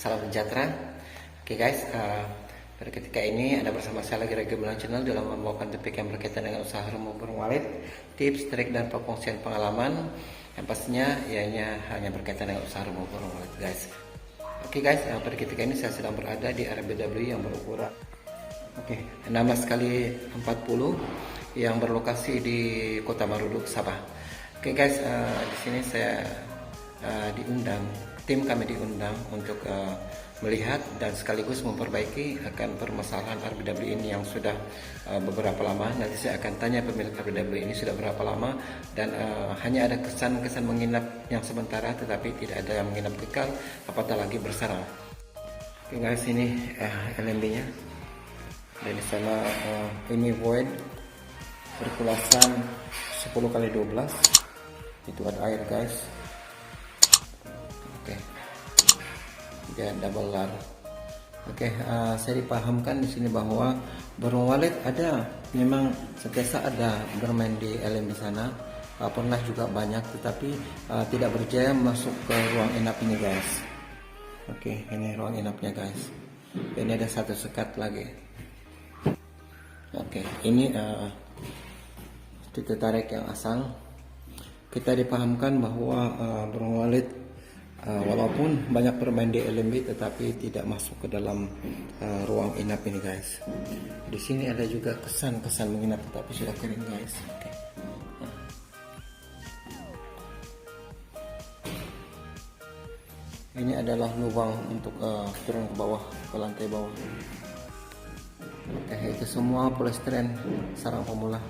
Salam sejahtera. Oke guys, pada ketika ini Anda bersama saya lagi Regi Bulan Channel dalam membawakan topik yang berkaitan dengan usaha rumah burung walet, tips, trik, dan perkongsian pengalaman yang pastinya ianya hanya berkaitan dengan usaha rumah burung walet guys. Oke guys, pada ketika ini saya sedang berada di RBW yang berukuran 16 kali 40 yang berlokasi di Kota Maruduk, Sabah. Oke guys, di sini saya tim kami diundang untuk melihat dan sekaligus memperbaiki akan permasalahan RBW ini yang sudah beberapa lama. Nanti saya akan tanya pemilik RBW ini sudah berapa lama dan hanya ada kesan-kesan menginap yang sementara, tetapi tidak ada yang menginap kekal, apatah lagi bersarang. Oke guys, ini LMB-nya. Dan di sana ini void berkulasan 10 kali 12. Itu ada air guys. Oke. Dia double lar. Oke, saya dipahamkan di sini bahwa burung walet ada, memang setiasa ada bermain di LMB sana. Pernah juga banyak, tetapi tidak berjaya masuk ke ruang inap ini guys. Oke, ini ruang inapnya guys. Ini ada satu sekat lagi. Oke, ini titik tarik yang asal. Kita dipahamkan bahwa burung walet walaupun banyak bermain di LMB tetapi tidak masuk ke dalam ruang inap ini guys. Di sini ada juga kesan menginap tetapi sudah kering guys. Oke. Ini adalah lubang untuk turun ke bawah, ke lantai bawah. Oke, itu semua polistiren sarang pemula.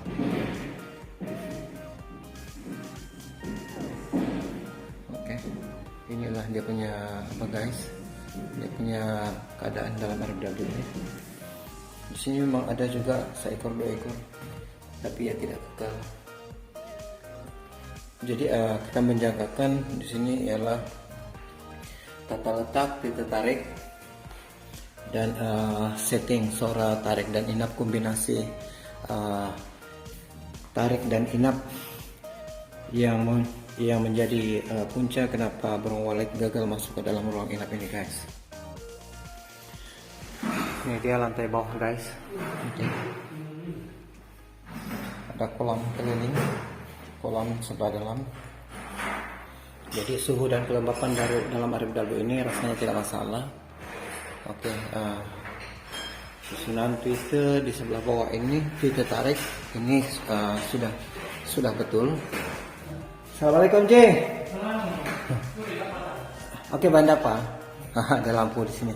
Oke, inilah dia punya apa guys? Dia punya keadaan dalam RBW ini. Di sini memang ada juga seekor dua ekor, tapi ya tidak kekal. Jadi kita menjagakan di sini ialah tata letak titik tarik dan setting suara tarik dan inap, kombinasi tarik dan inap yang menjadi punca kenapa burung walet gagal masuk ke dalam ruang inap ini guys. Ini dia lantai bawah guys. Ada kolam keliling, kolam sebelah dalam. Jadi suhu dan kelembapan dari dalam RBW ini rasanya tidak masalah. Oke, susunan Twitter di sebelah bawah ini Twitter tarik ini sudah betul. Assalamualaikum C. Oke, banda apa? Ada lampu di sini.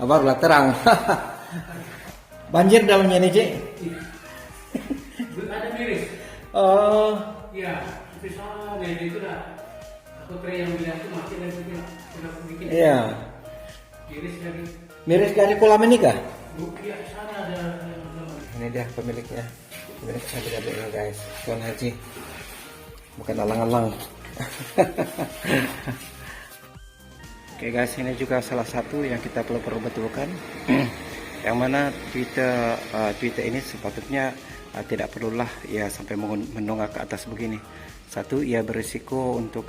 Barulah terang. Banjir dalamnya nih C. Ada miris. Oh. Iya, tapi soalnya dari itu lah. Aku yang bilang itu masih dari itu sudah bikin. Iya. Miris dari kolam ini kah? Iya, sana ada. Ini dia pemiliknya. Pemilik RBW guys, Tuan Haji. Bukan alang-alang. Oke guys, ini juga salah satu yang kita perlu betulkan. Yang mana Twitter ini sepatutnya tidak perlulah ya sampai menunggak ke atas begini. Satu, ia berisiko untuk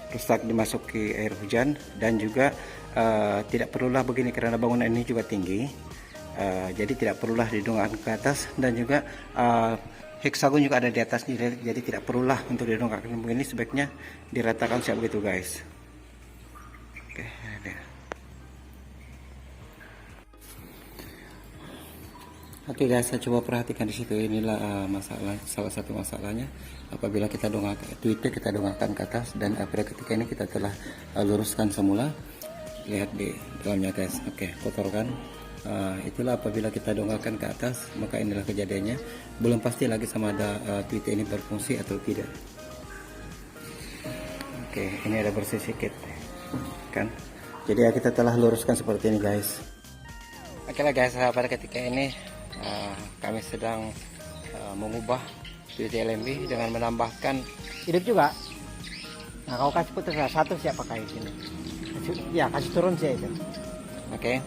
rusak dimasuki air hujan, dan juga tidak perlulah begini karena bangunan ini juga tinggi. Jadi tidak perlulah didongakkan ke atas, dan juga heksagon juga ada di atas, jadi tidak perlulah untuk didongakkan begini, sebaiknya diratakan siap begitu guys. Oke, ada. Oke guys, saya coba perhatikan di situ. Inilah salah satu masalahnya. Apabila kita Twitter kita dongakkan ke atas, dan pada ketika ini kita telah luruskan semula. Lihat di dalamnya guys. Oke, kotor kan? Itulah apabila kita dongakkan ke atas, maka inilah kejadiannya. Belum pasti lagi sama ada Twitter ini berfungsi atau tidak. Oke, ini ada bersih sedikit kan? Jadi ya kita telah luruskan seperti ini guys. Oke lah guys, pada ketika ini kami sedang mengubah Twitter LMB dengan menambahkan hidup juga. Nah, kalau kasih putus satu siap pakai sini. Ya, kasih turun sih itu. Oke,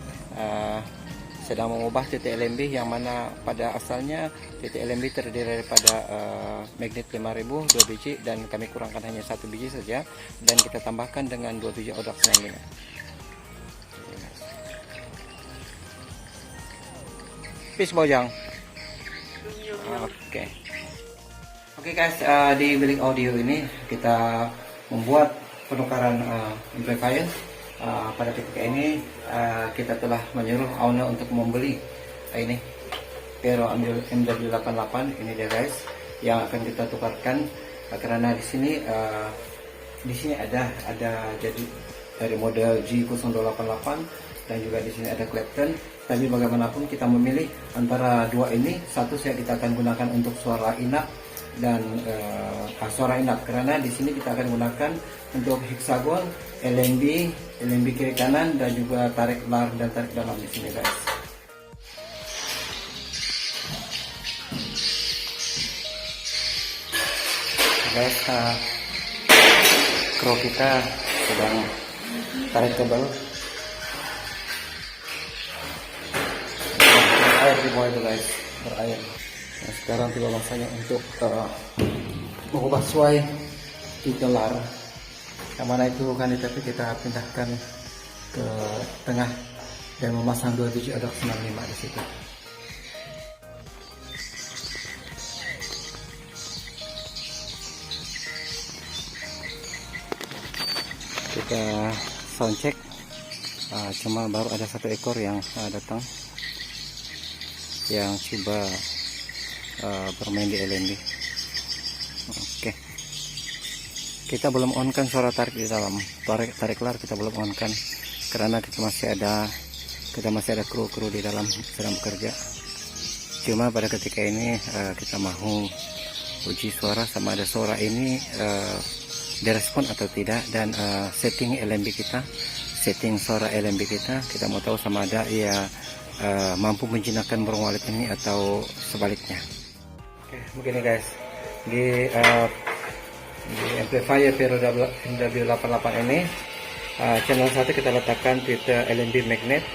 sedang mengubah titik LMB yang mana pada asalnya titik LMB terdiri daripada magnet 5000 2 biji, dan kami kurangkan hanya 1 biji saja, dan kita tambahkan dengan 2 biji odak 95. piece bojang. Oke. Oke guys, di bilik audio ini kita membuat penukaran amplifier. Pada ketika ini kita telah menyuruh owner untuk membeli ini Pero MW88 ini dia guys, yang akan kita tukarkan karena di sini ada jadi dari model G088 dan juga di sini ada Clapton. Tapi bagaimanapun kita memilih antara dua ini, satu kita akan gunakan untuk suara inap dan suara inap, karena di sini kita akan gunakan untuk hexagon, LMB kiri kanan dan juga tarik lar dan tarik dalam di sini guys. Guys, kru kita sedang tarik kabel. Air di bawah itu guys, berair. Nah, sekarang tiba masanya untuk mengubah suai titelar. Yang mana itu kan, tapi kita pindahkan ke tengah dan memasang 27 adok 95 di situ. Kita sound check, cuma baru ada satu ekor yang datang yang coba bermain di LMB. Oke, kita belum on kan suara tarik di dalam, tarik lar kita belum on kan karena kita masih ada kru di dalam sedang bekerja. Cuma pada ketika ini kita mau uji suara sama ada suara ini direspon atau tidak, dan setting suara LMB kita mau tahu sama ada mampu menjinakkan burung walet ini atau sebaliknya. Oke, begini guys, di amplifier Pero MW88 ini channel 1 kita letakkan tweeter LMB magnet,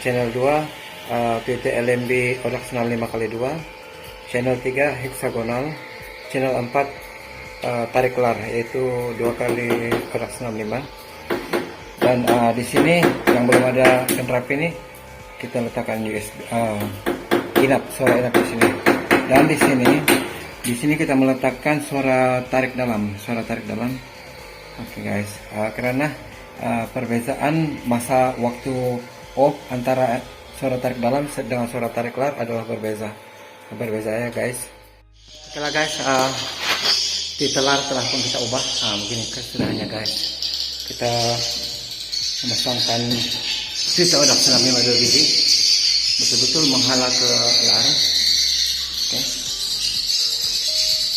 channel 2 tweeter LMB odak 95x2, channel 3 hexagonal, channel 4 tarik lar yaitu 2 kali odak 95. Dan di sini yang belum ada penrap ini kita letakkan USB suara inap di sini. Dan di sini kita meletakkan suara tarik dalam. Oke guys, karena perbedaan masa waktu off antara suara tarik dalam dengan suara tarik lar adalah berbeza ya guys. Oke lah guys, titelar telah pun kita ubah. Begini kesudahannya guys, kita memasangkan tweeter odak 95 2 biji betul-betul menghala ke lar. Oke.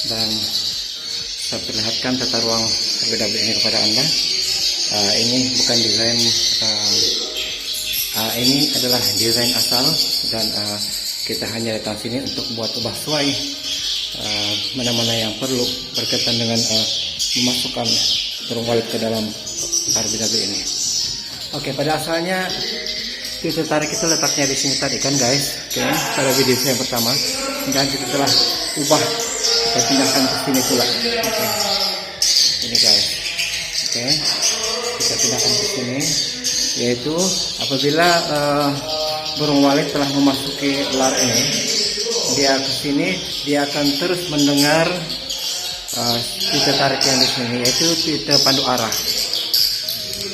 Dan saya perlihatkan tata ruang RBW ini kepada anda. Ini bukan desain, ini adalah desain asal, dan kita hanya datang sini untuk buat ubah suai mana-mana yang perlu berkaitan dengan memasukkan burung walet ke dalam RBW ini. Oke, pada asalnya tweeter tarik itu letaknya di sini tadi kan guys. Oke, pada video saya yang pertama, dan kita telah ubah, kita pindahkan ke sini pula. Oke, ini guys. Oke, kita pindahkan ke sini, yaitu apabila burung walet telah memasuki lar ini, dia ke sini, dia akan terus mendengar tweeter tarik yang di sini, yaitu tweeter pandu arah.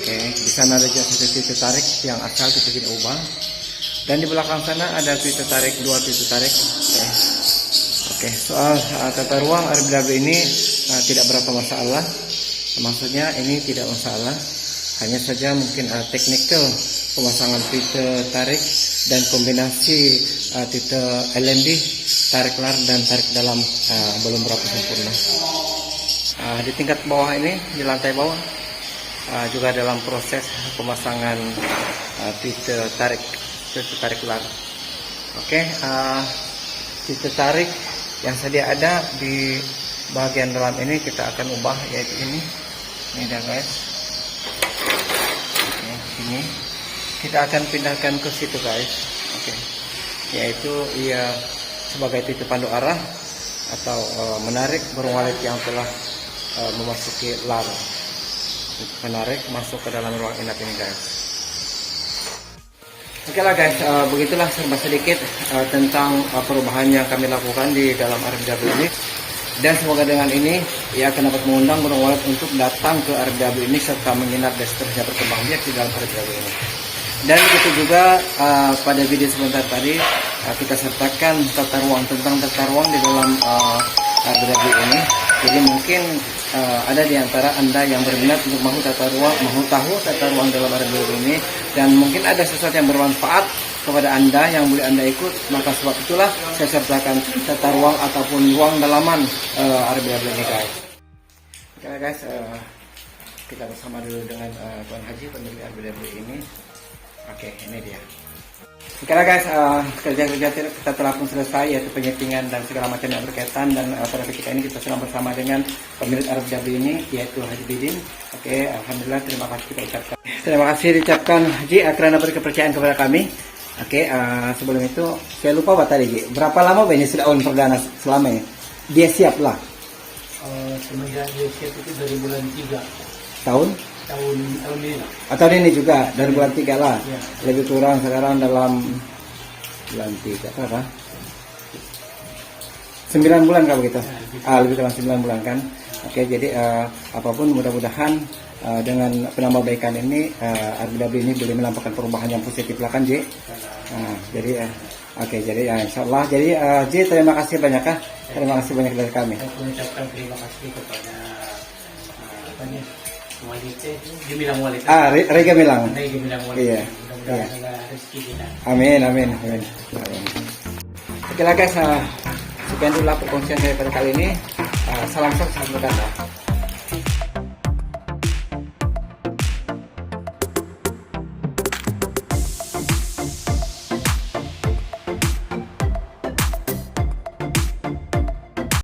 Oke, di sana ada satu tweeter tarik yang asal kita tidak ubah, dan di belakang sana ada tweeter tarik, 2 tweeter tarik. Oke, soal tata ruang RBW ini tidak berapa masalah. Maksudnya ini tidak masalah, hanya saja mungkin teknikal pemasangan tweeter tarik dan kombinasi tweeter LMB tarik lar dan tarik dalam belum berapa sempurna. Di tingkat bawah ini, di lantai bawah juga dalam proses pemasangan tweeter tarik lar. Oke, tweeter tarik yang sedia ada di bagian dalam ini kita akan ubah, yaitu ini dah guys. Oke, ini kita akan pindahkan ke situ guys. Oke, yaitu sebagai tweeter pandu arah atau menarik burung walet yang telah memasuki lar, menarik masuk ke dalam ruang inap ini guys. Oke lah guys, begitulah serba sedikit tentang perubahan yang kami lakukan di dalam RFW ini. Dan semoga dengan ini ia akan dapat mengundang Gunung Walet untuk datang ke RFW ini serta menginap dan seterusnya berkembang biak di dalam RFW ini. Dan begitu juga pada video sebentar tadi kita sertakan tata ruang di dalam RFW ini. Jadi mungkin ada di antara Anda yang berminat untuk mau tahu tata ruang dalam RFW ini, dan mungkin ada sesuatu yang bermanfaat kepada Anda yang boleh Anda ikut, maka sebab itulah saya sertakan tata ruang ataupun ruang dalaman RFW ini guys. Oke guys, kita bersama dulu dengan Tuan Haji pemilik RFW ini. Oke, ini dia. Sekarang guys, kerja-kerja kita telah pun selesai, yaitu penyettingan dan segala macam yang berkaitan, dan pada ketika ini kita sedang bersama dengan pemilik RFW ini, yaitu Haji Bidin. Oke, alhamdulillah, terima kasih kita ucapkan. Terima kasih diucapkan Haji karena beri kepercayaan kepada kami. Oke, sebelum itu saya lupa apa tadi Haji. Berapa lama banyak sudah on perdana selama ini? Dia siap lah. Semenjak dia siap itu dari bulan 3 Tahun ini lah. atau ini juga dari bulan 3 lah. Ya. Lebih kurang sekarang dalam bulan 3 apa? 9 bulan kalau begitu. Lebih kurang 9 bulan kan. Oke, jadi apapun mudah-mudahan dengan penambahbaikan ini RFW ini boleh melampaukan perubahan yang positif lah kan J. Jadi oke, jadi insyaallah. Jadi J, terima kasih banyak kah? Terima kasih banyak dari kami. Saya mengucapkan terima kasih kepada wanita Gemilang Walet. Rega Milang. Gemilang Walet. Iya. Mudah-mudahan ada rezeki kita. Amin. Oke lah guys, sekian dulu perkongsian saya pada kali ini. Salam sukses, salam berkah.